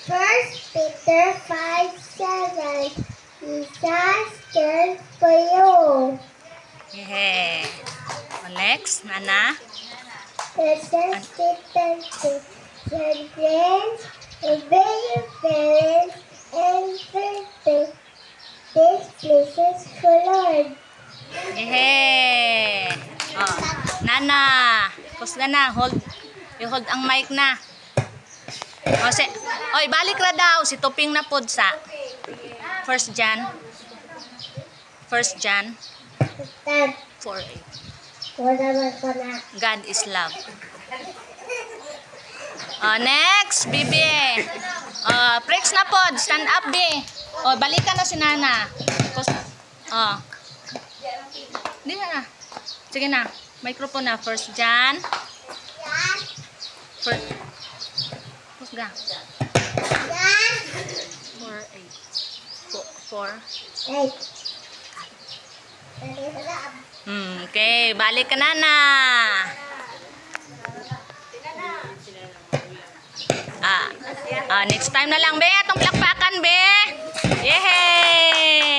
First Peter 5:7. Jesus cares for you. Yeah. Next, Nana. First Peter 2. Children, obey your parents and perfect. This pleases the Lord. Yeah. Oh, Nana. Pus na. You hold ang mic na. O, oy, balik ra daw. Si Tuping na pod sa 1 John. 1 John 4:8. Wala man ko na. God is love. Next, Bibi. Prex na pod. Stand up, Bi. Balikan na si Nana. Hindi na. Sige na. Microphone na. 1 John. Pusga. 4:8. Okay, balik ka Nana. Next time na lang, be. Itong plakpakan, be. Yehey!